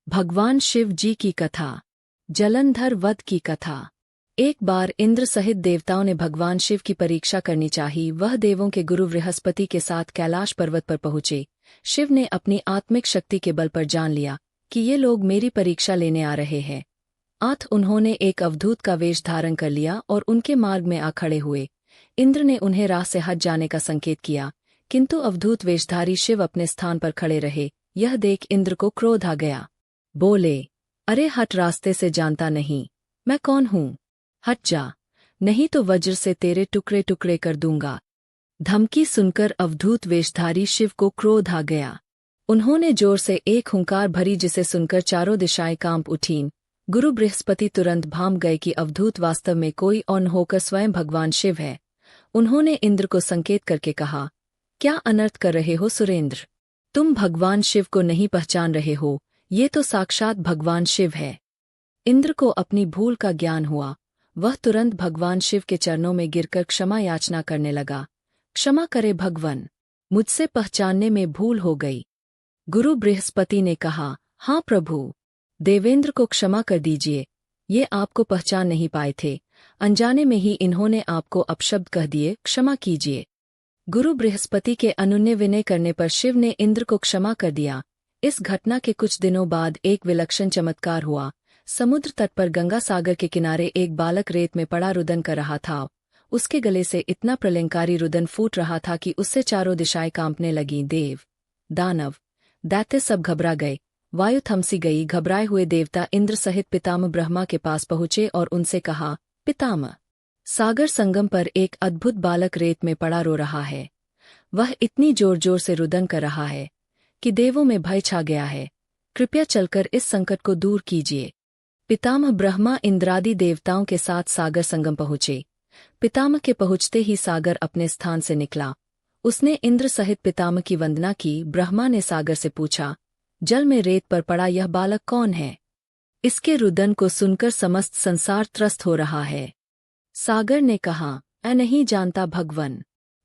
भगवान शिव जी की कथा। जलंधर वध की कथा। एक बार इंद्र सहित देवताओं ने भगवान शिव की परीक्षा करनी चाही। वह देवों के गुरु बृहस्पति के साथ कैलाश पर्वत पर पहुंचे। शिव ने अपनी आत्मिक शक्ति के बल पर जान लिया कि ये लोग मेरी परीक्षा लेने आ रहे हैं। उन्होंने एक अवधूत का वेश धारण कर लिया और उनके मार्ग में आ खड़े हुए। इंद्र ने उन्हें राह से हट जाने का संकेत किया, किंतु अवधूत वेशधारी शिव अपने स्थान पर खड़े रहे। यह देख इंद्र को क्रोध आ गया। बोले, अरे हट, रास्ते से जानता नहीं मैं कौन हूँ? हट जा, नहीं तो वज्र से तेरे टुकड़े टुकड़े कर दूंगा। धमकी सुनकर अवधूत वेशधारी शिव को क्रोध आ गया। उन्होंने जोर से एक हुंकार भरी, जिसे सुनकर चारों दिशाएं कांप उठीं। गुरु बृहस्पति तुरंत भाम गए कि अवधूत वास्तव में कोई और न होकर स्वयं भगवान शिव है। उन्होंने इंद्र को संकेत करके कहा, क्या अनर्थ कर रहे हो सुरेंद्र? तुम भगवान शिव को नहीं पहचान रहे हो? ये तो साक्षात भगवान शिव है। इंद्र को अपनी भूल का ज्ञान हुआ। वह तुरंत भगवान शिव के चरणों में गिरकर क्षमा याचना करने लगा। क्षमा करे भगवन, मुझसे पहचानने में भूल हो गई। गुरु बृहस्पति ने कहा, हाँ प्रभु, देवेंद्र को क्षमा कर दीजिए। ये आपको पहचान नहीं पाए थे, अनजाने में ही इन्होंने आपको अपशब्द कह दिए, क्षमा कीजिए। गुरु बृहस्पति के अनुनय विनय करने पर शिव ने इंद्र को क्षमा कर दिया। इस घटना के कुछ दिनों बाद एक विलक्षण चमत्कार हुआ। समुद्र तट पर गंगा सागर के किनारे एक बालक रेत में पड़ा रुदन कर रहा था। उसके गले से इतना प्रलयंकारी रुदन फूट रहा था कि उससे चारों दिशाएं कांपने लगीं। देव, दानव, दैत्य सब घबरा गए। वायु थमसी गई। घबराए हुए देवता इंद्र सहित पितामह ब्रह्मा के पास पहुंचे और उनसे कहा, पितामह, सागर संगम पर एक अद्भुत बालक रेत में पड़ा रो रहा है। वह इतनी जोर जोर से रुदन कर रहा है कि देवों में भय छा गया है। कृपया चलकर इस संकट को दूर कीजिए। पितामह ब्रह्मा इंद्रादि देवताओं के साथ सागर संगम पहुंचे। पितामह के पहुंचते ही सागर अपने स्थान से निकला। उसने इंद्र सहित पितामह की वंदना की। ब्रह्मा ने सागर से पूछा, जल में रेत पर पड़ा यह बालक कौन है? इसके रुदन को सुनकर समस्त संसार त्रस्त हो रहा है। सागर ने कहा, मैं नहीं जानता भगवन।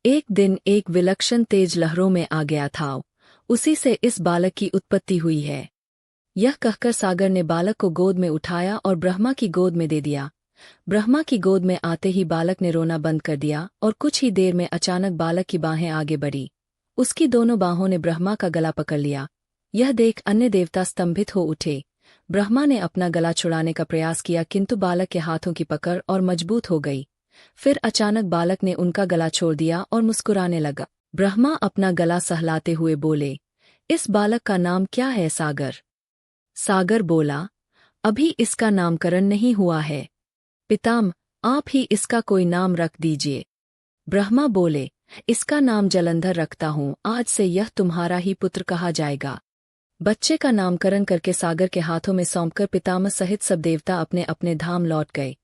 एक दिन एक विलक्षण तेज लहरों में आ गया था, उसी से इस बालक की उत्पत्ति हुई है। यह कहकर सागर ने बालक को गोद में उठाया और ब्रह्मा की गोद में दे दिया। ब्रह्मा की गोद में आते ही बालक ने रोना बंद कर दिया और कुछ ही देर में अचानक बालक की बाहें आगे बढ़ी। उसकी दोनों बाहों ने ब्रह्मा का गला पकड़ लिया। यह देख अन्य देवता स्तंभित हो उठे। ब्रह्मा ने अपना गला छुड़ाने का प्रयास किया, किंतु बालक के हाथों की पकड़ और मजबूत हो गई। फिर अचानक बालक ने उनका गला छोड़ दिया और मुस्कुराने लगा। ब्रह्मा अपना गला सहलाते हुए बोले, इस बालक का नाम क्या है सागर? सागर बोला, अभी इसका नामकरण नहीं हुआ है। पितामह, आप ही इसका कोई नाम रख दीजिए। ब्रह्मा बोले, इसका नाम जलंधर रखता हूँ। आज से यह तुम्हारा ही पुत्र कहा जाएगा। बच्चे का नामकरण करके सागर के हाथों में सौंपकर पितामह सहित सब देवता अपने अपने धाम लौट गए।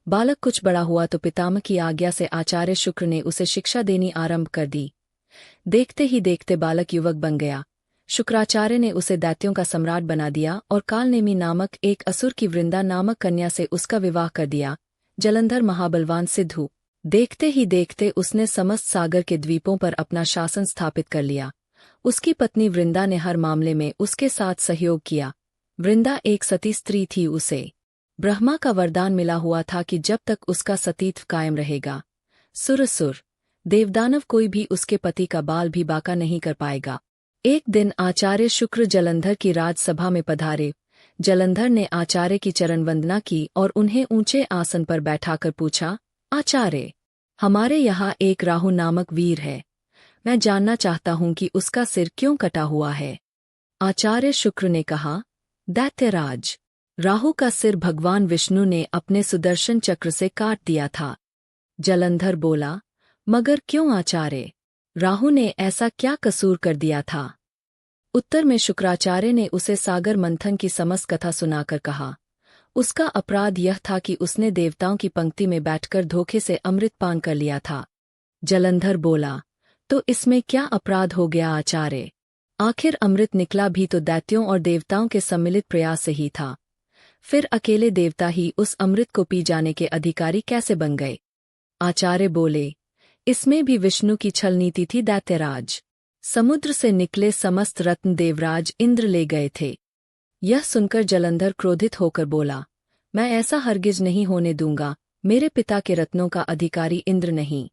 बालक कुछ बड़ा हुआ तो पितामह की आज्ञा से आचार्य शुक्र ने उसे शिक्षा देनी आरंभ कर दी। देखते ही देखते बालक युवक बन गया। शुक्राचार्य ने उसे दैत्यों का सम्राट बना दिया और कालनेमी नामक एक असुर की वृंदा नामक कन्या से उसका विवाह कर दिया। जलंधर महाबलवान सिद्ध हुआ। देखते ही देखते उसने समस्त सागर के द्वीपों पर अपना शासन स्थापित कर लिया। उसकी पत्नी वृंदा ने हर मामले में उसके साथ सहयोग किया। वृंदा एक सती स्त्री थी। उसे ब्रह्मा का वरदान मिला हुआ था कि जब तक उसका सतीत्व कायम रहेगा, सुर देवदानव कोई भी उसके पति का बाल भी बाका नहीं कर पाएगा। एक दिन आचार्य शुक्र जलंधर की राजसभा में पधारे। जलंधर ने आचार्य की चरण वंदना की और उन्हें ऊंचे आसन पर बैठाकर पूछा, आचार्य, हमारे यहाँ एक राहु नामक वीर है। मैं जानना चाहता हूँ कि उसका सिर क्यों कटा हुआ है। आचार्य शुक्र ने कहा, दैत्यराज, राहु का सिर भगवान विष्णु ने अपने सुदर्शन चक्र से काट दिया था। जलंधर बोला, मगर क्यों आचार्य? राहु ने ऐसा क्या कसूर कर दिया था? उत्तर में शुक्राचार्य ने उसे सागर मंथन की समस्त कथा सुनाकर कहा, उसका अपराध यह था कि उसने देवताओं की पंक्ति में बैठकर धोखे से अमृत पान कर लिया था। जलंधर बोला, तो इसमें क्या अपराध हो गया आचार्य? आखिर अमृत निकला भी तो दैत्यों और देवताओं के सम्मिलित प्रयास से ही था। फिर अकेले देवता ही उस अमृत को पी जाने के अधिकारी कैसे बन गए? आचार्य बोले, इसमें भी विष्णु की छल नीति थी दैत्यराज। समुद्र से निकले समस्त रत्न देवराज इंद्र ले गए थे। यह सुनकर जलंधर क्रोधित होकर बोला, मैं ऐसा हरगिज नहीं होने दूंगा। मेरे पिता के रत्नों का अधिकारी इंद्र नहीं,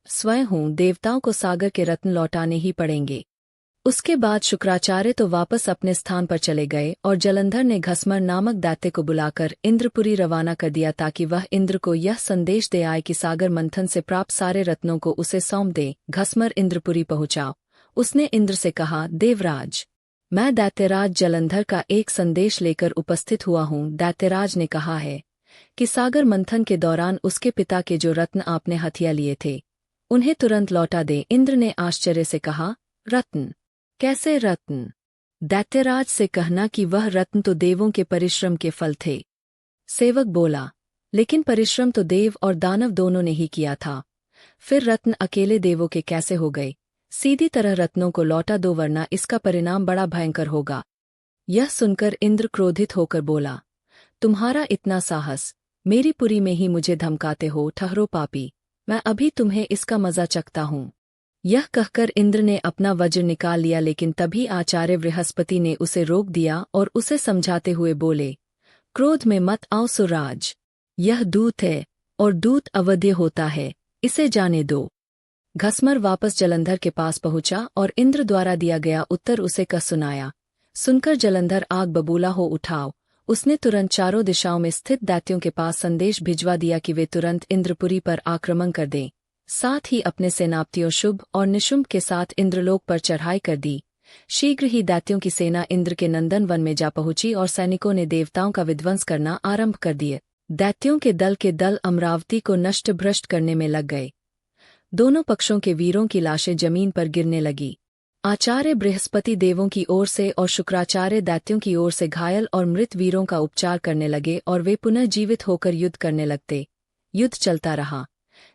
स्वयं हूँ। देवताओं को सागर के रत्न लौटाने ही पड़ेंगे। उसके बाद शुक्राचार्य तो वापस अपने स्थान पर चले गए और जलंधर ने घसमर नामक दैत्य को बुलाकर इंद्रपुरी रवाना कर दिया ताकि वह इंद्र को यह संदेश दे आए कि सागर मंथन से प्राप्त सारे रत्नों को उसे सौंप दे। घसमर इंद्रपुरी पहुंचा। उसने इंद्र से कहा, देवराज, मैं दैत्यराज जलंधर का एक संदेश लेकर उपस्थित हुआ हूँ। दैत्यराज ने कहा है कि सागर मंथन के दौरान उसके पिता के जो रत्न आपने हथिया लिए थे उन्हें तुरंत लौटा दे। इंद्र ने आश्चर्य से कहा, रत्न? कैसे रत्न? दैत्यराज से कहना कि वह रत्न तो देवों के परिश्रम के फल थे। सेवक बोला, लेकिन परिश्रम तो देव और दानव दोनों ने ही किया था। फिर रत्न अकेले देवों के कैसे हो गए? सीधी तरह रत्नों को लौटा दो वरना इसका परिणाम बड़ा भयंकर होगा। यह सुनकर इंद्र क्रोधित होकर बोला, तुम्हारा इतना साहस, मेरी पुरी में ही मुझे धमकाते हो? ठहरो पापी, मैं अभी तुम्हें इसका मजा चखता हूँ। यह कहकर इंद्र ने अपना वज्र निकाल लिया, लेकिन तभी आचार्य बृहस्पति ने उसे रोक दिया और उसे समझाते हुए बोले, क्रोध में मत आओ सुराज, यह दूत है और दूत अवध्य होता है, इसे जाने दो। घसमर वापस जलंधर के पास पहुंचा और इंद्र द्वारा दिया गया उत्तर उसे कह सुनाया। सुनकर जलंधर आग बबूला हो उठाओ। उसने तुरंत चारों दिशाओं में स्थित दैत्यों के पास संदेश भिजवा दिया कि वे तुरंत इंद्रपुरी पर आक्रमण कर दें। साथ ही अपने सेनापतियों शुभ और निशुंभ के साथ इंद्रलोक पर चढ़ाई कर दी। शीघ्र ही दैत्यों की सेना इंद्र के नंदन वन में जा पहुंची और सैनिकों ने देवताओं का विध्वंस करना आरंभ कर दिए। दैत्यों के दल अमरावती को नष्ट भ्रष्ट करने में लग गए। दोनों पक्षों के वीरों की लाशें जमीन पर गिरने लगी। आचार्य बृहस्पति देवों की ओर से और शुक्राचार्य दैत्यों की ओर से घायल और मृत वीरों का उपचार करने लगे और वे पुनः जीवित होकर युद्ध करने लगते। युद्ध चलता रहा,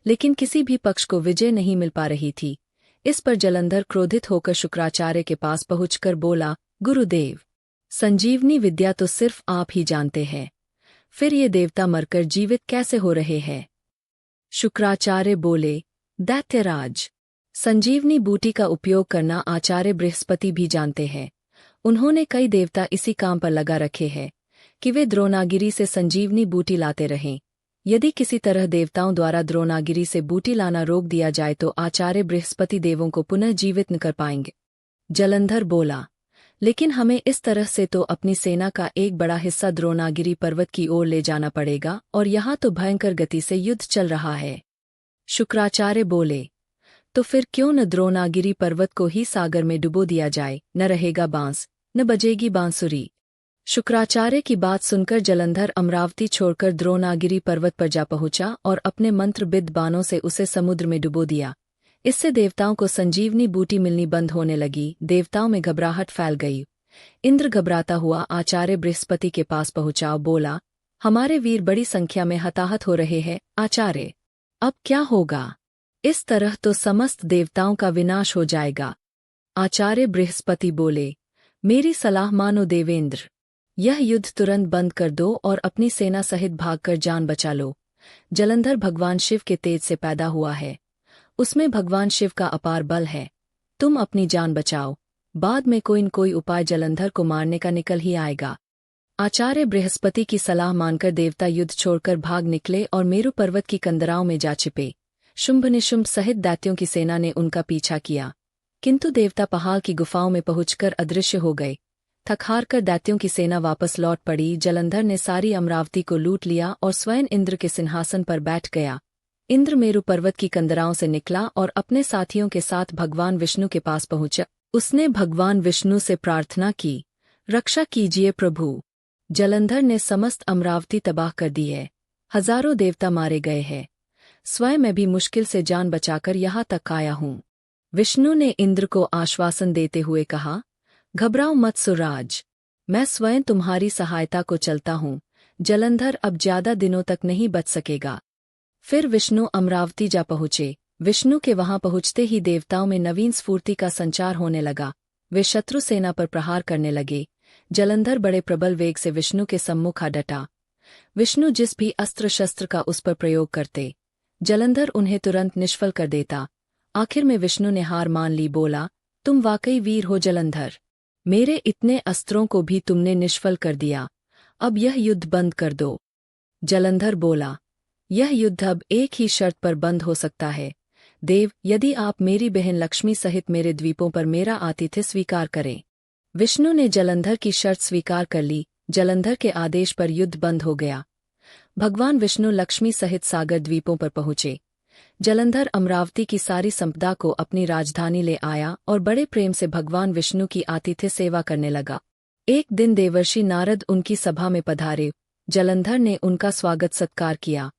लेकिन किसी भी पक्ष को विजय नहीं मिल पा रही थी। इस पर जलंधर क्रोधित होकर शुक्राचार्य के पास पहुंचकर बोला, गुरुदेव, संजीवनी विद्या तो सिर्फ आप ही जानते हैं, फिर ये देवता मरकर जीवित कैसे हो रहे हैं? शुक्राचार्य बोले, दैत्यराज, संजीवनी बूटी का उपयोग करना आचार्य बृहस्पति भी जानते हैं। उन्होंने कई देवता इसी काम पर लगा रखे हैं कि वे द्रोणागिरी से संजीवनी बूटी लाते रहें। यदि किसी तरह देवताओं द्वारा द्रोणागिरी से बूटी लाना रोक दिया जाए तो आचार्य बृहस्पति देवों को पुनः जीवित न कर पाएंगे। जलंधर बोला, लेकिन हमें इस तरह से तो अपनी सेना का एक बड़ा हिस्सा द्रोणागिरी पर्वत की ओर ले जाना पड़ेगा और यहाँ तो भयंकर गति से युद्ध चल रहा है। शुक्राचार्य बोले, तो फिर क्यों न द्रोणागिरी पर्वत को ही सागर में डुबो दिया जाए? न रहेगा बांस, न बजेगी बांसुरी। शुक्राचार्य की बात सुनकर जलंधर अमरावती छोड़कर द्रोणागिरी पर्वत पर जा पहुंचा और अपने मंत्रबिद्ध बाणों से उसे समुद्र में डुबो दिया। इससे देवताओं को संजीवनी बूटी मिलनी बंद होने लगी। देवताओं में घबराहट फैल गई। इंद्र घबराता हुआ आचार्य बृहस्पति के पास पहुंचा और बोला, हमारे वीर बड़ी संख्या में हताहत हो रहे हैं। आचार्य, अब क्या होगा? इस तरह तो समस्त देवताओं का विनाश हो जाएगा। आचार्य बृहस्पति बोले, मेरी सलाह मानो देवेंद्र, यह युद्ध तुरंत बंद कर दो और अपनी सेना सहित भागकर जान बचा लो। जलंधर भगवान शिव के तेज से पैदा हुआ है, उसमें भगवान शिव का अपार बल है। तुम अपनी जान बचाओ, बाद में कोई न कोई उपाय जलंधर को मारने का निकल ही आएगा। आचार्य बृहस्पति की सलाह मानकर देवता युद्ध छोड़कर भाग निकले और मेरु पर्वत की कंदराओं में जा छिपे। शुंभ निशुंभ सहित दैत्यों की सेना ने उनका पीछा किया, किंतु देवता पहाड़ की गुफाओं में पहुंचकर अदृश्य हो गए। थक-हार कर दैत्यों की सेना वापस लौट पड़ी। जलंधर ने सारी अमरावती को लूट लिया और स्वयं इंद्र के सिंहासन पर बैठ गया। इंद्र मेरु पर्वत की कंदराओं से निकला और अपने साथियों के साथ भगवान विष्णु के पास पहुंचा। उसने भगवान विष्णु से प्रार्थना की, रक्षा कीजिए प्रभु, जलंधर ने समस्त अमरावती तबाह कर दी है, हजारों देवता मारे गए हैं, स्वयं मैं भी मुश्किल से जान बचाकर यहाँ तक आया हूँ। विष्णु ने इंद्र को आश्वासन देते हुए कहा, घबराओ मत सुराज, मैं स्वयं तुम्हारी सहायता को चलता हूँ। जलंधर अब ज्यादा दिनों तक नहीं बच सकेगा। फिर विष्णु अमरावती जा पहुँचे। विष्णु के वहां पहुँचते ही देवताओं में नवीन स्फूर्ति का संचार होने लगा। वे शत्रु सेना पर प्रहार करने लगे। जलंधर बड़े प्रबल वेग से विष्णु के सम्मुख आ डटा। विष्णु जिस भी अस्त्र शस्त्र का उस पर प्रयोग करते, जलंधर उन्हें तुरंत निष्फल कर देता। आखिर में विष्णु ने हार मान ली। बोला, तुम वाकई वीर हो जलंधर, मेरे इतने अस्त्रों को भी तुमने निष्फल कर दिया, अब यह युद्ध बंद कर दो। जलंधर बोला, यह युद्ध अब एक ही शर्त पर बंद हो सकता है, देव, यदि आप मेरी बहन लक्ष्मी सहित मेरे द्वीपों पर मेरा आतिथ्य स्वीकार करें। विष्णु ने जलंधर की शर्त स्वीकार कर ली। जलंधर के आदेश पर युद्ध बंद हो गया। भगवान विष्णु लक्ष्मी सहित सागर द्वीपों पर पहुंचे। जलंधर अमरावती की सारी संपदा को अपनी राजधानी ले आया और बड़े प्रेम से भगवान विष्णु की आतिथ्य सेवा करने लगा। एक दिन देवर्षि नारद उनकी सभा में पधारे। जलंधर ने उनका स्वागत सत्कार किया।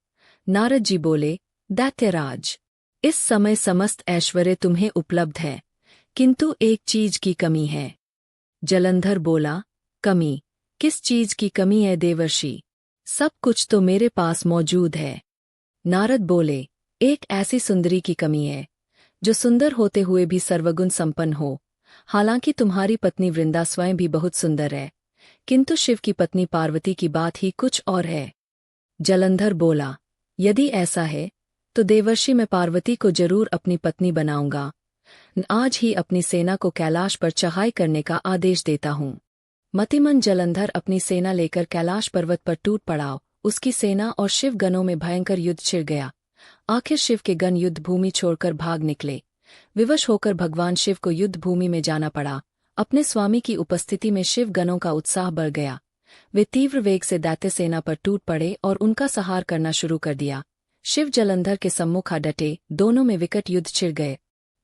नारद जी बोले, दैत्यराज, इस समय समस्त ऐश्वर्य तुम्हें उपलब्ध है, किंतु एक चीज की कमी है। जलंधर बोला, कमी? किस चीज की कमी है देवर्षि? सब कुछ तो मेरे पास मौजूद है। नारद बोले, एक ऐसी सुंदरी की कमी है, जो सुंदर होते हुए भी सर्वगुण संपन्न हो। हालांकि तुम्हारी पत्नी वृंदा स्वयं भी बहुत सुंदर है, किंतु शिव की पत्नी पार्वती की बात ही कुछ और है। जलंधर बोला, यदि ऐसा है तो देवर्षि मैं पार्वती को जरूर अपनी पत्नी बनाऊंगा। आज ही अपनी सेना को कैलाश पर चढ़ाई करने का आदेश देता हूँ। मतिमन जलंधर अपनी सेना लेकर कैलाश पर्वत पर टूट पड़ा। उसकी सेना और शिव गणों में भयंकर युद्ध छिड़ गया। आखिर शिव के गण युद्ध भूमि छोड़कर भाग निकले। विवश होकर भगवान शिव को युद्ध भूमि में जाना पड़ा। अपने स्वामी की उपस्थिति में शिव गणों का उत्साह बढ़ गया। वे तीव्र वेग से दैत्य सेना पर टूट पड़े और उनका संहार करना शुरू कर दिया। शिव जलंधर के सम्मुख आ डटे। दोनों में विकट युद्ध छिड़ गए।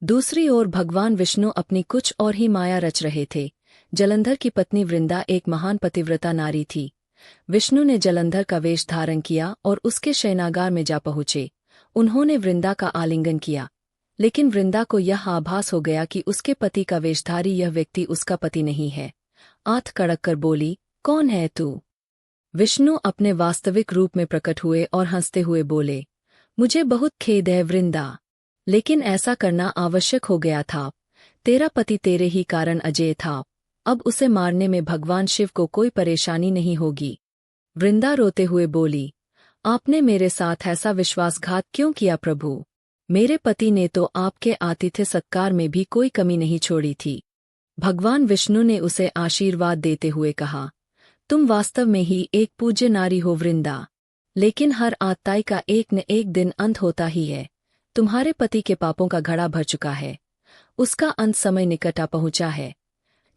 दूसरी ओर भगवान विष्णु अपनी कुछ और ही माया रच रहे थे। जलंधर की पत्नी वृंदा एक महान पतिव्रता नारी थी। विष्णु ने जलंधर का वेश धारण किया और उसके शयनागार में जा पहुंचे। उन्होंने वृंदा का आलिंगन किया, लेकिन वृंदा को यह आभास हो गया कि उसके पति का वेशधारी यह व्यक्ति उसका पति नहीं है। आंख कड़क कर बोली, कौन है तू? विष्णु अपने वास्तविक रूप में प्रकट हुए और हंसते हुए बोले, मुझे बहुत खेद है वृंदा, लेकिन ऐसा करना आवश्यक हो गया था। तेरा पति तेरे ही कारण अजेय था, अब उसे मारने में भगवान शिव को कोई परेशानी नहीं होगी। वृंदा रोते हुए बोली, आपने मेरे साथ ऐसा विश्वासघात क्यों किया प्रभु? मेरे पति ने तो आपके आतिथ्य सत्कार में भी कोई कमी नहीं छोड़ी थी। भगवान विष्णु ने उसे आशीर्वाद देते हुए कहा, तुम वास्तव में ही एक पूज्य नारी हो वृंदा, लेकिन हर आत्ताई का एक न एक दिन अंत होता ही है। तुम्हारे पति के पापों का घड़ा भर चुका है, उसका अंत समय निकट आ पहुंचा है।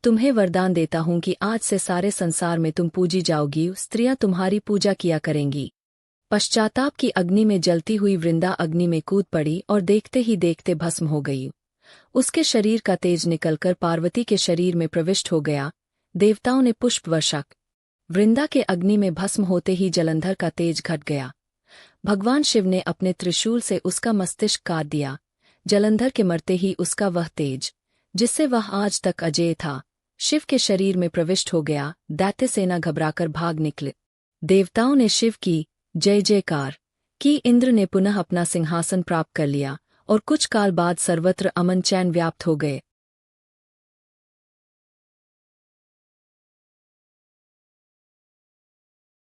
तुम्हें वरदान देता हूं कि आज से सारे संसार में तुम पूजी जाओगी, स्त्रियां तुम्हारी पूजा किया करेंगी। पश्चाताप की अग्नि में जलती हुई वृंदा अग्नि में कूद पड़ी और देखते ही देखते भस्म हो गई। उसके शरीर का तेज निकलकर पार्वती के शरीर में प्रविष्ट हो गया। देवताओं ने पुष्प वर्षा। वृंदा के अग्नि में भस्म होते ही जलंधर का तेज घट गया। भगवान शिव ने अपने त्रिशूल से उसका मस्तिष्क काट दिया। जलंधर के मरते ही उसका वह तेज, जिससे वह आज तक अजेय था, शिव के शरीर में प्रविष्ट हो गया। दैत्य सेना घबराकर भाग निकले। देवताओं ने शिव की जय जयकार की। इंद्र ने पुनः अपना सिंहासन प्राप्त कर लिया और कुछ काल बाद सर्वत्र अमन चैन व्याप्त हो गए।